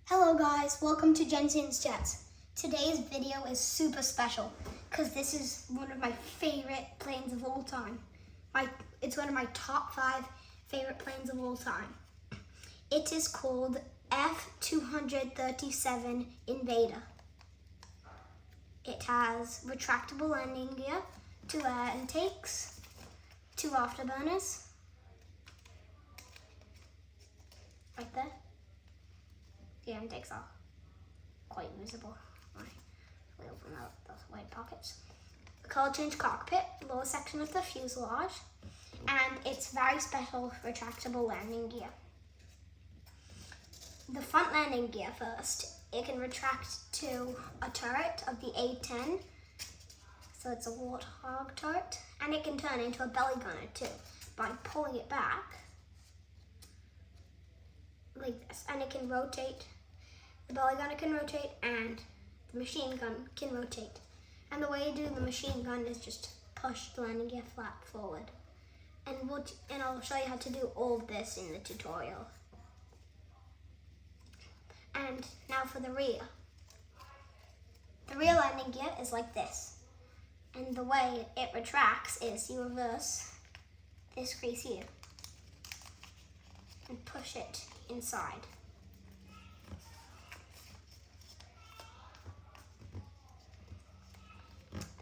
Hello guys, welcome to Jensen's Jets. Today's video is super special because this is one of my favorite planes of all time. It's one of my top 5 favorite planes of all time. It is called F-237 Invader. It has retractable landing gear, 2 air intakes, 2 afterburners, right there. The air intakes are quite visible. We open up those white pockets. Color change cockpit, lower section of the fuselage, and it's very special retractable landing gear. The front landing gear first, it can retract to a turret of the A-10, so it's a Warthog turret, and it can turn into a belly gunner too by pulling it back like this, and it can rotate. The belly gunner can rotate and the machine gun can rotate. And the way you do the machine gun is just push the landing gear flat forward. And I'll show you how to do all of this in the tutorial. And now for the rear. The rear landing gear is like this. And the way it retracts is you reverse this crease here and push it inside.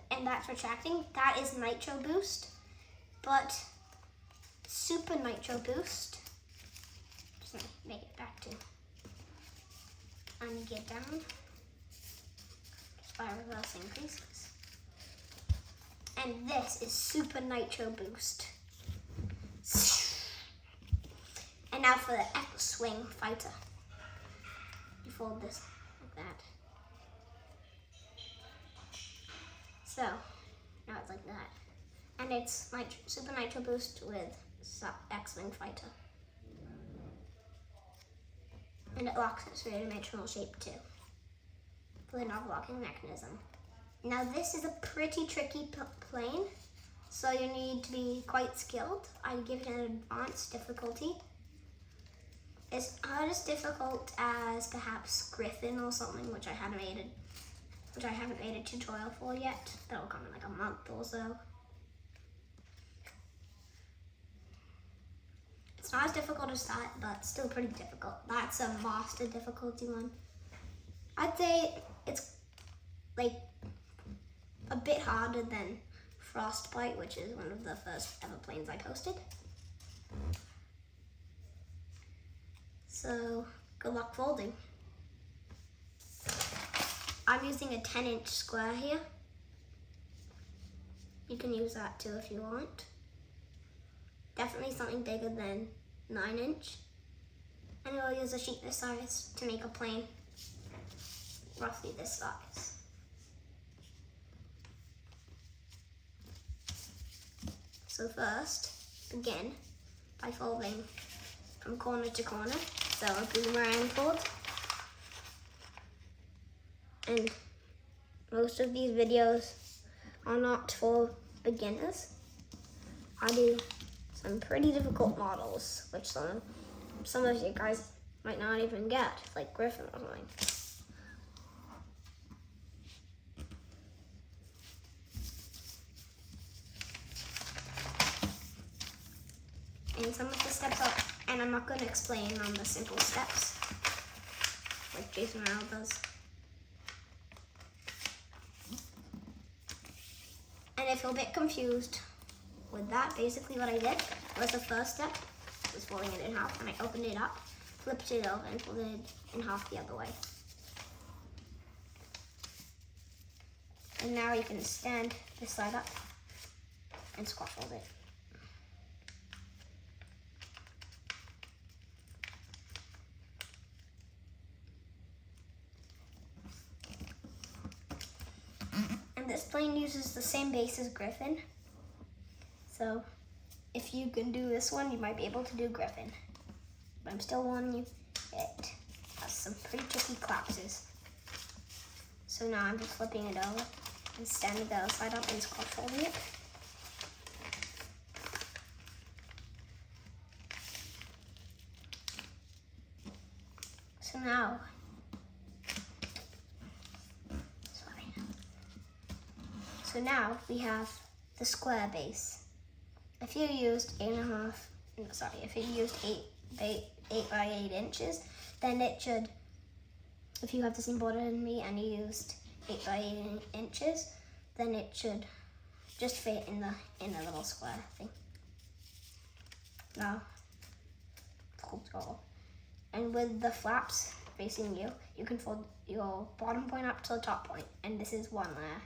And that's retracting. That is nitro boost, but super nitro boost. Just gonna make it back to and get down just by reversing creases. And this is super nitro boost. And now for the X-wing fighter. You fold this like that. So, now it's like that. And it's super nitro boost with X-wing fighter. And it locks its three-dimensional shape too, for the knob-locking mechanism. Now this is a pretty tricky plane, so you need to be quite skilled. I'd give it an advanced difficulty. It's not as difficult as perhaps Griffin or something, which I haven't made a tutorial for yet. That'll come in like a month or so. It's not as difficult as that, but still pretty difficult. That's a master difficulty one. I'd say it's like a bit harder than Frostbite, which is one of the first ever planes I posted. So, good luck folding. I'm using a 10-inch square here. You can use that too if you want. Definitely something bigger than 9-inch. And we'll use a sheet this size to make a plane roughly this size. So first, begin by folding from corner to corner. So a boomerang fold. And most of these videos are not for beginners. I do some pretty difficult models, which some of you guys might not even get, like Griffin or something. And some of the steps are, and I'm not going to explain on the simple steps, like Jason Reynolds does. And if you're a bit confused with that, basically what I did was the first step was folding it in half, and I opened it up, flipped it over, and folded it in half the other way. And now you can stand this side up and squat fold it. This plane uses the same base as Griffin. So if you can do this one, you might be able to do Griffin. But I'm still warning you, it has some pretty tricky collapses. So now I'm just flipping it over and standing the other side up and squat folding it. So now So now we have the square base. If you used if you used 8 by 8 inches, then it should, if you have the same border as me and you used 8 by 8 inches, then it should just fit in a little square thing. Now, fold it all. And with the flaps facing you, you can fold your bottom point up to the top point, and this is one layer.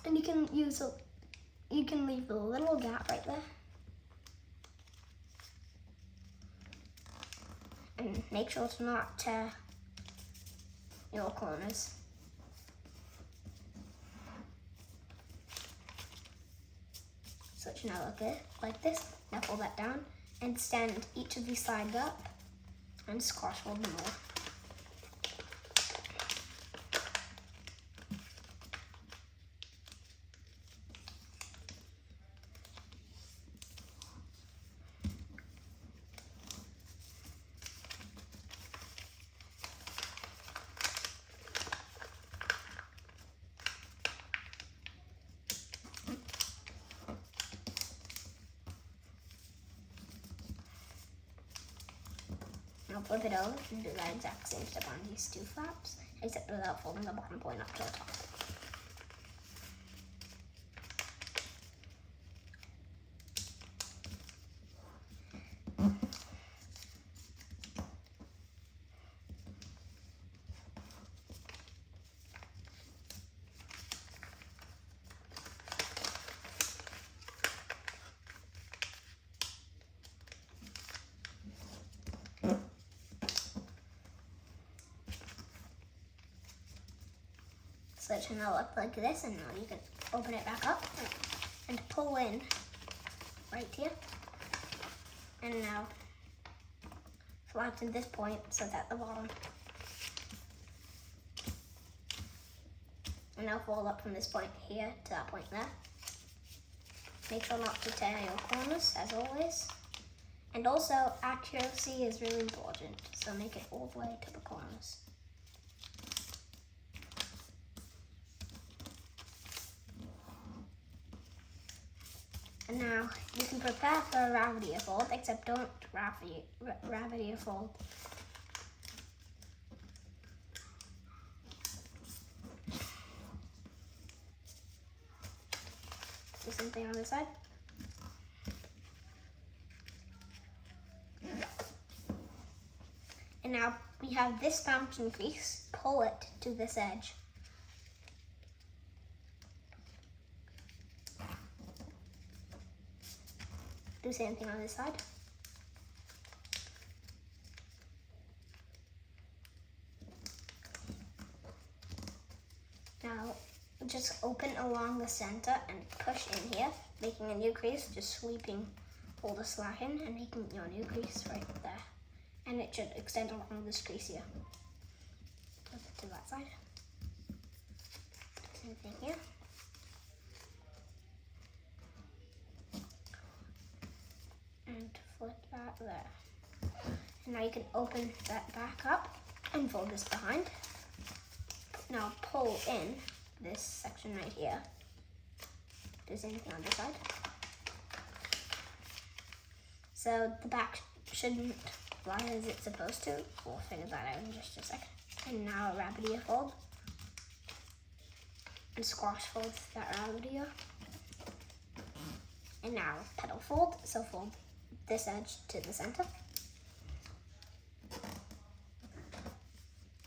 And you can leave a little gap right there. And make sure to not tear your corners. So it should now look good, like this. Now fold that down and stand each of these sides up and squash fold them all. Now flip it over and do that exact same step on these two flaps, except without folding the bottom point up to the top. So it should now look like this, and now you can open it back up and pull in right here. And now flatten this point so it's at the bottom. And now fold up from this point here to that point there. Make sure not to tear your corners, as always. And also, accuracy is really important, so make it all the way to the corners. And now you can prepare for a rabbit fold, except don't rabbit fold. Do something on this side. And now we have this mountain piece. Pull it to this edge. Do the same thing on this side. Now just open along the center and push in here, making a new crease, just sweeping all the slack in and making your new crease right there. And it should extend along this crease here. Flip it to that side. Same thing here. And flip that there. And now you can open that back up and fold this behind. Now pull in this section right here. Do the same thing on this side. So the back shouldn't lie as it's supposed to. We'll figure that out in just a second. And now a rabbit fold. And squash fold that rabbit ear. And now petal fold. So fold this edge to the center.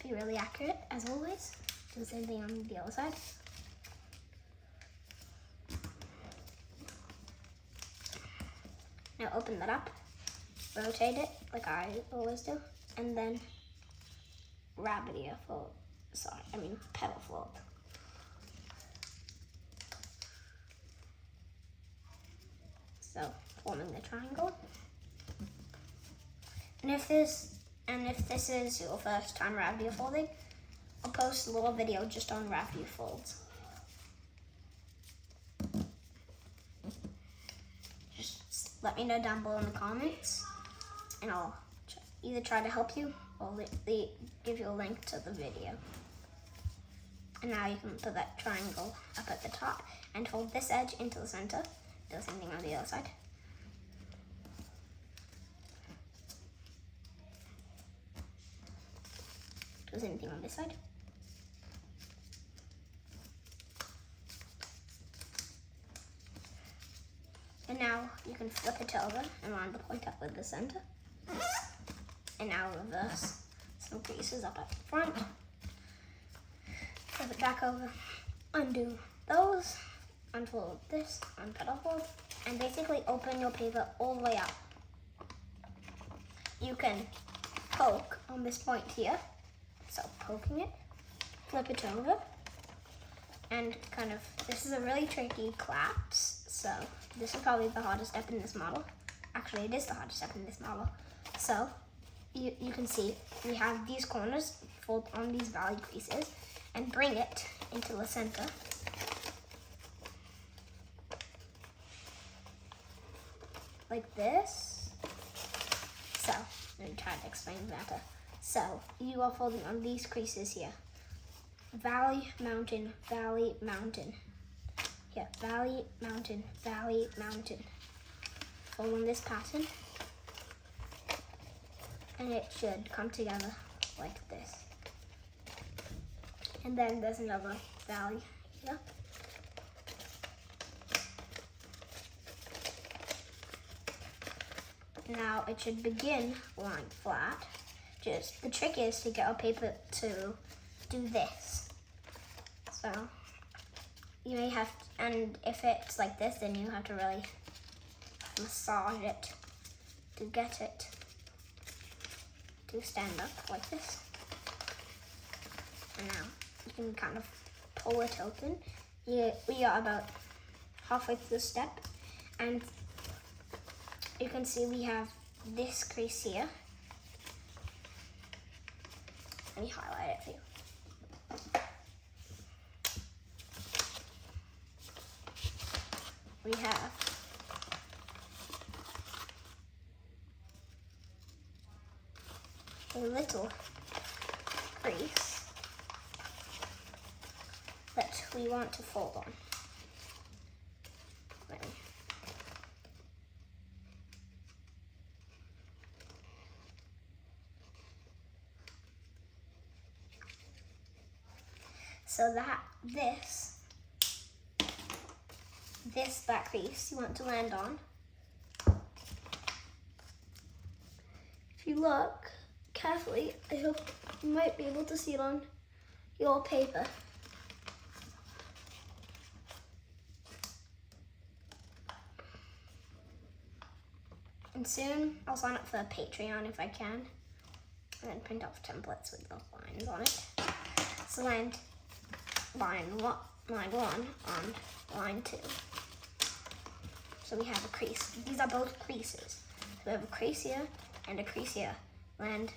Be really accurate as always. Do the same thing on the other side. Now open that up, rotate it like I always do, and then rabbit ear fold. Petal fold. So forming the triangle. And if this is your first time rabbit ear folding, I'll post a little video just on rabbit ear folds. Just let me know down below in the comments, and I'll either try to help you or they give you a link to the video. And now you can put that triangle up at the top and hold this edge into the center. Do the same thing on the other side. Do the same thing on this side. And now you can flip it over and line the point up with the center. And now reverse some creases up at the front. Flip it back over, undo those, unfold this, unfold, and basically open your paper all the way up. You can poke on this point here, so poking it, flip it over, and kind of, this is a really tricky collapse, so this is probably the hardest step in this model. Actually, it is the hardest step in this model. So, you can see we have these corners, fold on these valley creases, and bring it into the center. Like this. So, let me try to explain better. So, you are folding on these creases here. Valley, mountain, valley, mountain. Here, valley, mountain, valley, mountain. Fold on this pattern. And it should come together like this. And then there's another valley here. Now it should begin lying flat. Just the trick is to get our paper to do this. So you may have, and if it's like this, then you have to really massage it to get it to stand up like this. And now you can kind of pull it open. We are about halfway through the step, and you can see we have this crease here. Let me highlight it for you. We have a little crease that we want to fold on. So that this back crease you want to land on. If you look carefully, I hope you might be able to see it on your paper. And soon I'll sign up for Patreon if I can, and then print off templates with the lines on it. So land line 1 on line 2. So we have a crease. These are both creases. So we have a crease here and a crease here. Land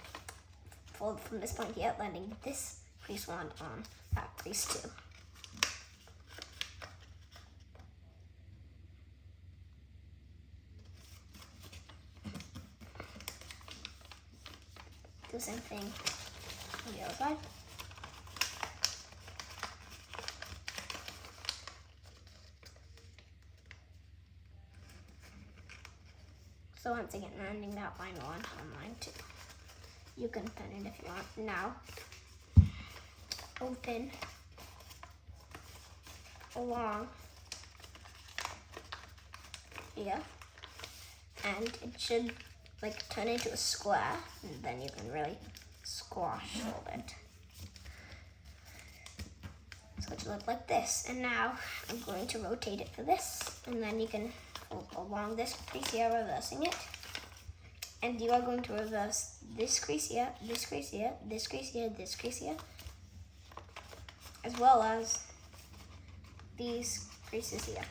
fold from this point here, landing this crease 1 on that crease 2. Do the same thing on the other side. So once again, landing that line 1 on line 2. You can pin it if you want. Now, open along here, and it should like turn into a square, and then you can really squash fold it. So it should look like this. And now I'm going to rotate it for this, and then you can fold along this crease here, reversing it. And you are going to reverse this crease here, this crease here, this crease here, this crease here, as well as these creases here,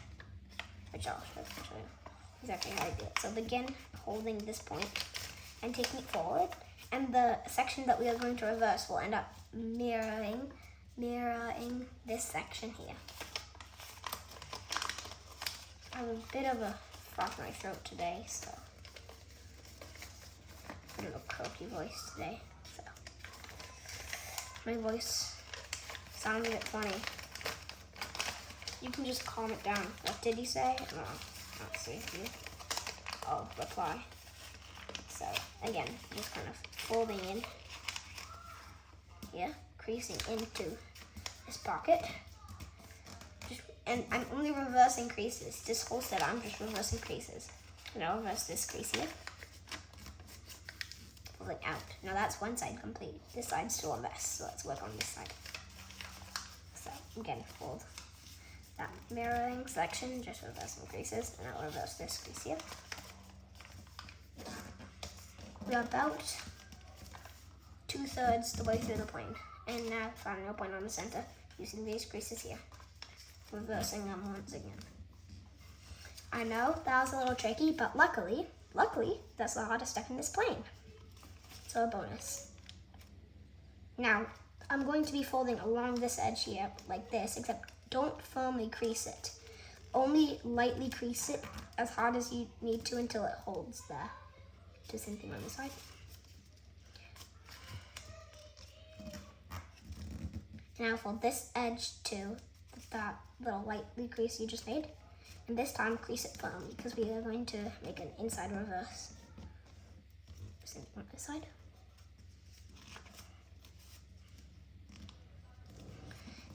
which I'll show you exactly how I do it. So begin holding this point and taking it forward, and the section that we are going to reverse will end up mirroring this section here. I have a bit of a frog in my throat today, so a bit of a croaky voice today. So My voice sounds a bit funny. You can just calm it down. What did he say? No, let's see. Oh, reply. So again, just kind of folding in here, creasing into this pocket. And I'm only reversing creases. This whole set, I'm just reversing creases. And I'll reverse this crease here. Folding out. Now that's one side complete. This side's still a mess, so let's work on this side. So again, fold that mirroring section, just reversing creases, and I'll reverse this crease here. We're about 2/3 the way through the plane. And now find no point on the center using these creases here. Reversing them once again. I know that was a little tricky, but luckily, that's the hardest step in this plane. So a bonus. Now, I'm going to be folding along this edge here like this, except don't firmly crease it. Only lightly crease it as hard as you need to until it holds there. Do the same thing on the side. Now fold this edge to that little lightly crease you just made. And this time crease it firmly because we are going to make an inside reverse. Same thing on this side.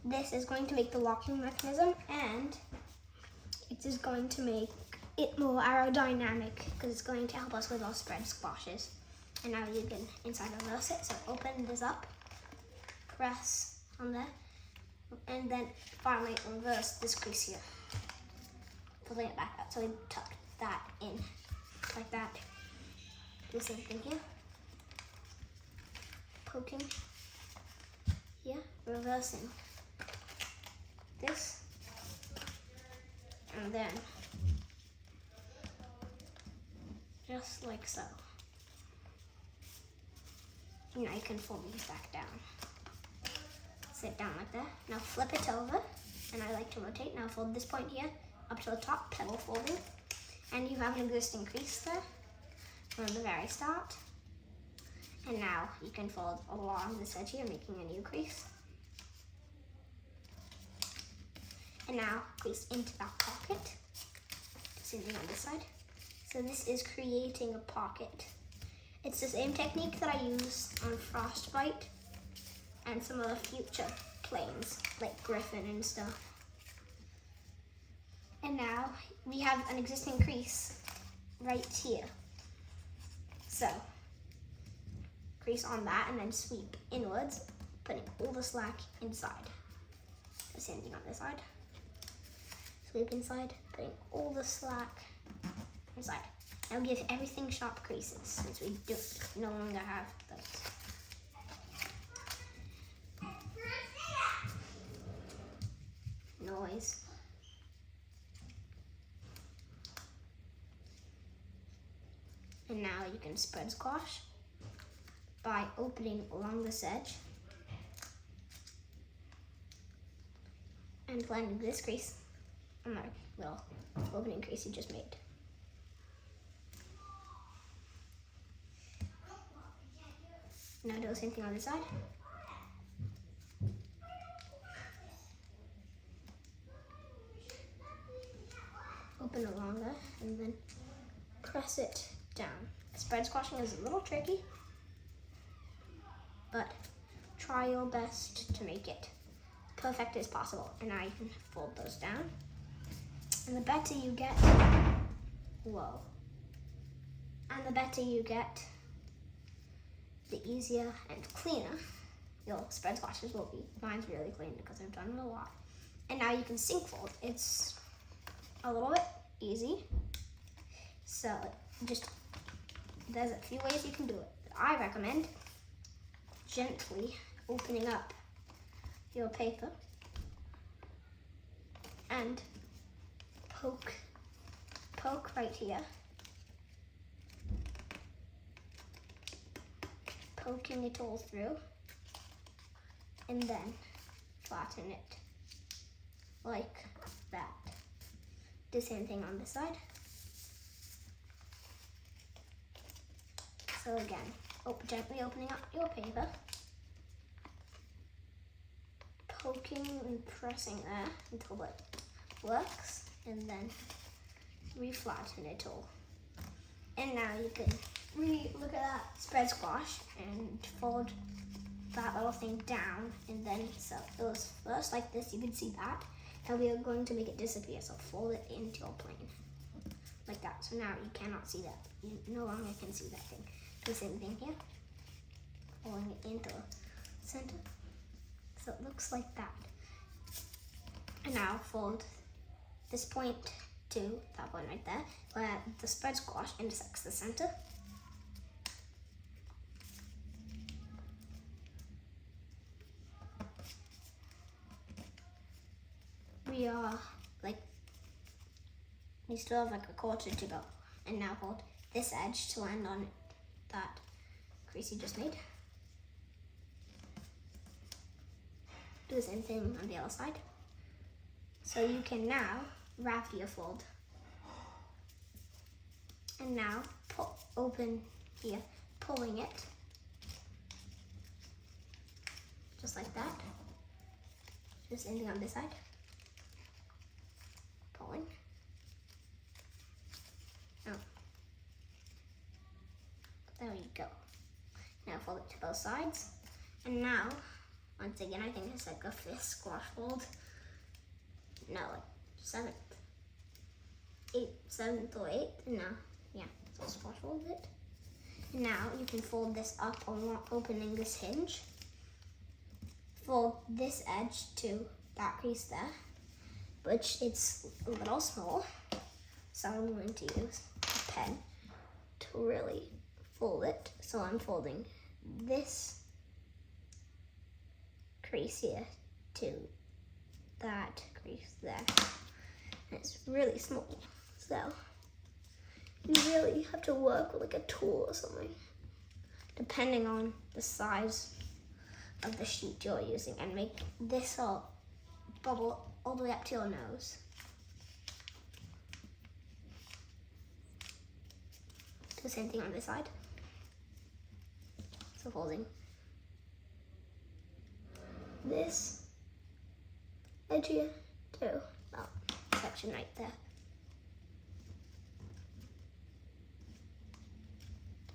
This is going to make the locking mechanism, and it is going to make it more aerodynamic because it's going to help us with our spread squashes. And now you can inside reverse it. So open this up, press on there, and then finally reverse this crease here. Pulling it back out. So we tuck that in like that. Do the same thing here. Poking here, reversing this, and then just like so. Now you can fold these back down. Sit down like that. Now flip it over, and I like to rotate. Now fold this point here up to the top, pedal folding, and you have an existing crease there from the very start. And now you can fold along this edge here, making a new crease. And now crease into that pocket. Same thing on this side. So this is creating a pocket. It's the same technique that I use on Frostbite and some of the future planes, like Griffin and stuff. And now we have an existing crease right here. So crease on that and then sweep inwards, putting all the slack inside. The same thing on this side. Sweep inside, putting all the slack inside. Now give everything sharp creases since we no longer have those. Noise. And now you can spread squash by opening along this edge and blending this crease on that little opening crease you just made. Now do the same thing on this side. Open along there and then press it down. Spread squashing is a little tricky, but try your best to make it perfect as possible. And now you can fold those down. And the better you get, and the better you get, the easier and cleaner your spread squashes will be. Mine's really clean because I've done it a lot. And now you can sink fold. It's a little bit easy. So there's a few ways you can do it. I recommend gently opening up your paper and poke right here. Poking it all through, and then flatten it like that. Do the same thing on this side. So again, gently opening up your paper poking and pressing there until it works, and then reflatten it all. And now you can look at that spread squash and fold that little thing down, and then so it was first like this, you can see that, and we are going to make it disappear, so fold it into your plane like that. So now you cannot see that, you no longer can see that thing. Do the same thing here, folding it into the center, so it looks like that. And now fold this point to that point right there, where the spread squash intersects the center. We still have like a quarter to go. And now hold this edge to land on that crease you just made. Do the same thing on the other side. So you can now wrap your fold. And now open here, pulling it. Just like that. Do the same thing on this side. Pulling. Oh. There you go. Now fold it to both sides. And now, once again, I think it's like a fifth squash fold. No, like seventh or eighth. No, yeah, so squash fold it. And now you can fold this up on opening this hinge. Fold this edge to that crease there, which it's a little small. So I'm going to use a pen to really fold it. So I'm folding this crease here to that crease there. And it's really small. So you really have to work with like a tool or something, depending on the size of the sheet you're using, and make this all bubble all the way up to your nose. Do the same thing on this side. So folding this edge here to that section right there.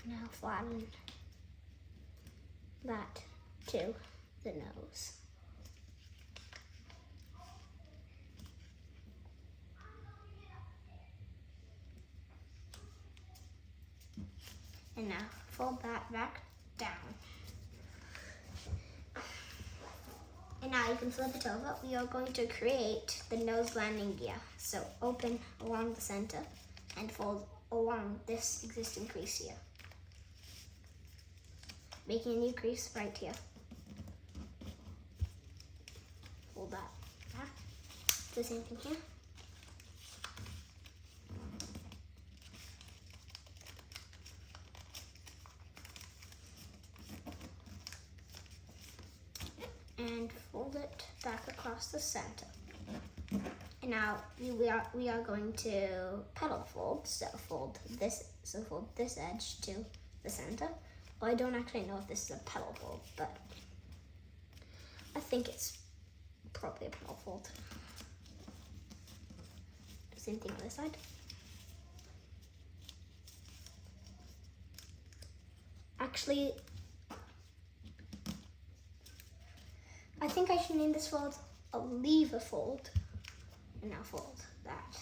Now flatten that to the nose. And now fold that back down. And now you can flip it over. We are going to create the nose landing gear. So open along the center and fold along this existing crease here, making a new crease right here. Fold that back. Do the same thing here. And fold it back across the center. And now we are going to petal fold. So fold this edge to the center. Well, I don't actually know if this is a petal fold, but I think it's probably a petal fold. Same thing on this side. Actually, I think I should name this fold a lever fold. And now fold that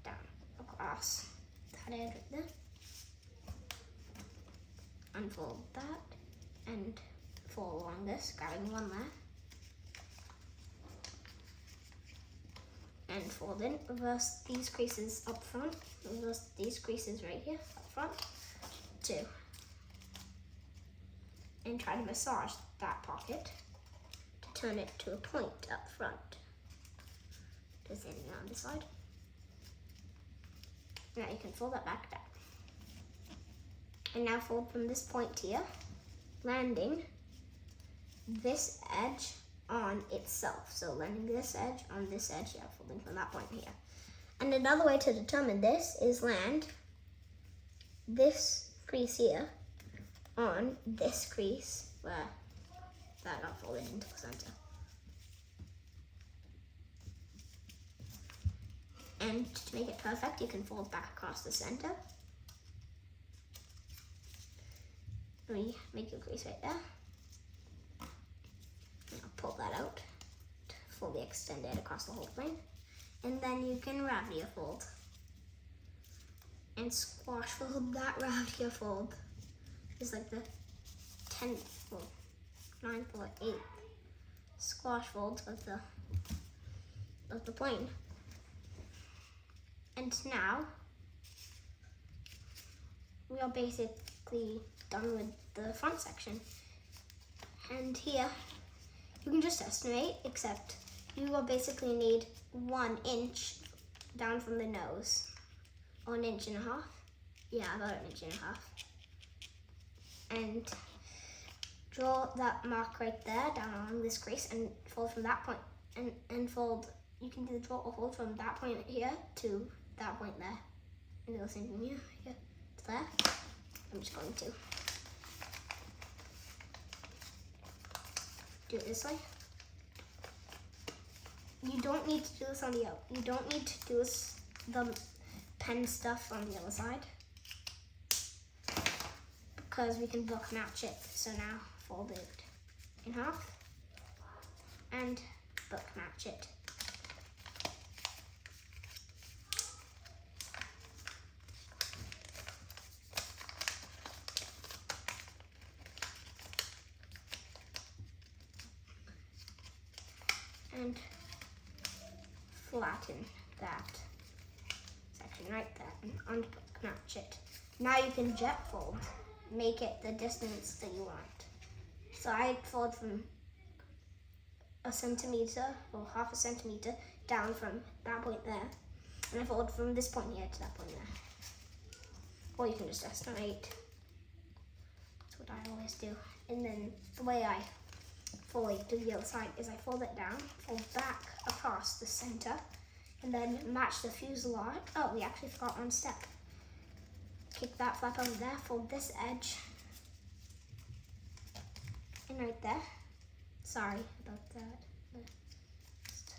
down across that edge right there. Unfold that and fold along this, grabbing one there. And fold in, reverse these creases up front, reverse these creases right here up front, too. And try to massage that pocket to turn it to a point up front. Do the same thing on this side. Now you can fold that back down. And now fold from this point here, landing this edge on itself. So landing this edge on this edge, yeah, folding from that point here. And another way to determine this is land this crease here on this crease where that got folded into the center. And to make it perfect, you can fold back across the center. Make a crease right there. And I'll pull that out to fully extend it across the whole plane. And then you can raffia fold. And squash fold that raffia fold. It's like the 10th, well, 9th or 8th squash folds of the plane. And now we are basically done with the front section. And here you can just estimate, except you will basically need 1 inch down from the nose, or 1.5 inches. Yeah, about 1.5 inches. And draw that mark right there down along this crease and fold from that point, and fold. You can do the draw or fold from that point here to that point there. And do the same thing here to there. I'm just going to do it this way. You don't need to do this on the out. You don't need to do this, the pen stuff on the other side, because we can book match it. So now fold it in half and book match it. And flatten that section right there and unbook match it. Now you can jet fold, make it the distance that you want. So I fold from 1 centimeter or 1/2 centimeter down from that point there, and I fold from this point here to that point there. Or you can just estimate. That's what I always do. And then the way I fully do the other side is I fold it down, fold back across the center, and then match the fuselage. Oh, we actually forgot one step. Kick that flap over there, fold this edge in right there. Sorry about that. Just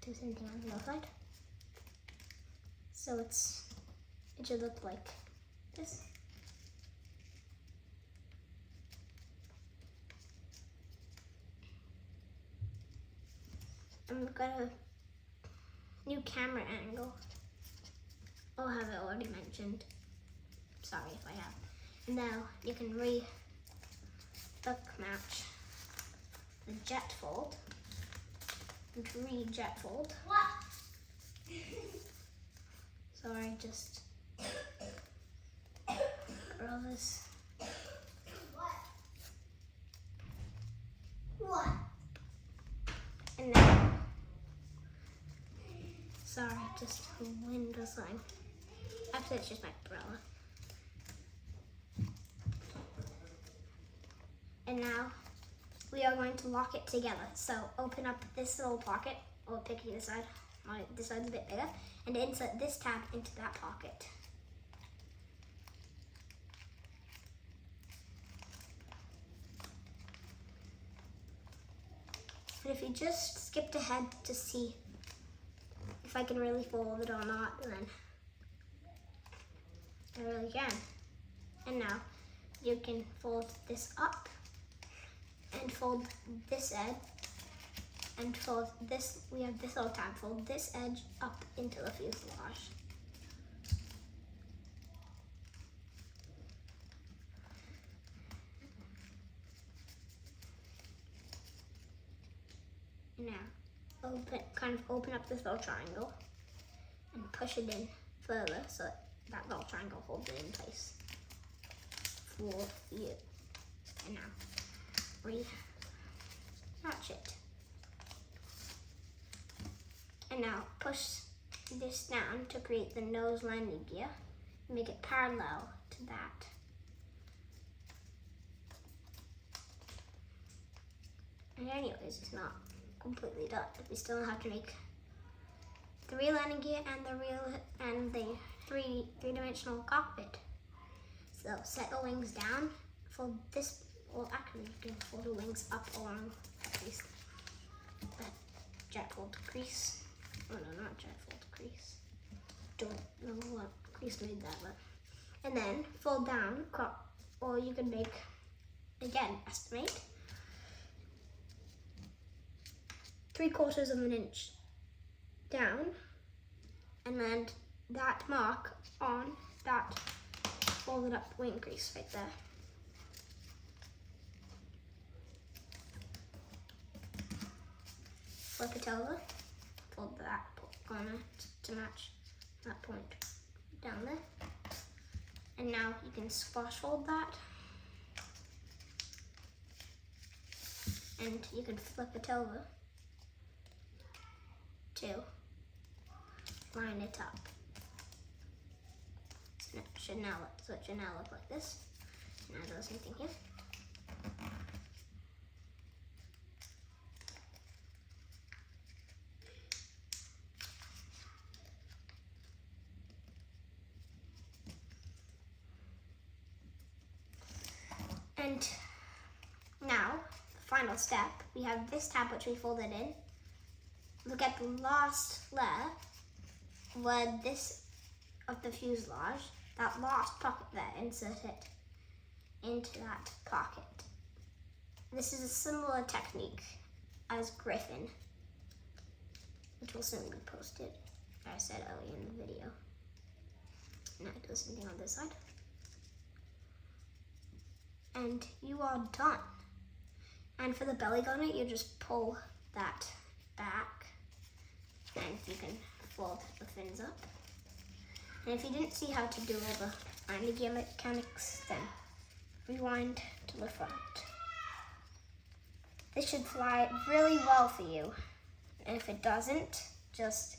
do the same thing on the other side. So it should look like this. I've got a new camera angle. I'll have it already mentioned. Sorry if I have. And now you can book match the jet fold and jet fold. What? Sorry, just roll this. What? And then, sorry, just window sign. Actually, it's just my umbrella. And now we are going to lock it together. So open up this little pocket, or pick this side. This side's a bit bigger, and insert this tab into that pocket. And if you just skipped ahead to see if I can really fold it or not, then I really can. And now you can fold this up and fold this edge and fold this. We have this little tab. Fold this edge up into the fuselage. Now, kind of open up this little triangle and push it in further so that little triangle holds it in place for you. And now, match it. And now push this down to create the nose landing gear. Make it parallel to that. And anyways, it's not completely done. We still have to make the real landing gear and the three-dimensional cockpit. So set the wings down. Fold this. Well, actually, you can fold the wings up along at least that jet fold crease. Oh no, not trifold, crease. Don't know what crease made that, but. And then fold down, or you can make, again, estimate 3/4 of an inch down, and then that mark on that folded up wing crease right there. Flip it over, fold that corner to match that point down there. And now you can squash fold that. And you can flip it over to line it up. So it should now look like this. Now do the same thing here. And now, the final step, we have this tab which we folded in. Look at the last layer where this of the fuselage, that last pocket there, insert it into that pocket. This is a similar technique as Griffin, which will soon be posted, as I said earlier in the video. Now do the same thing on this side. And you are done. And for the belly garment, you just pull that back, and you can fold the fins up. And if you didn't see how to do all the landing gear mechanics, then rewind to the front. This should fly really well for you. And if it doesn't, just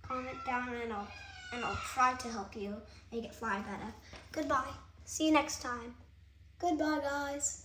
comment down and I'll try to help you make it fly better. Goodbye. See you next time. Goodbye, guys.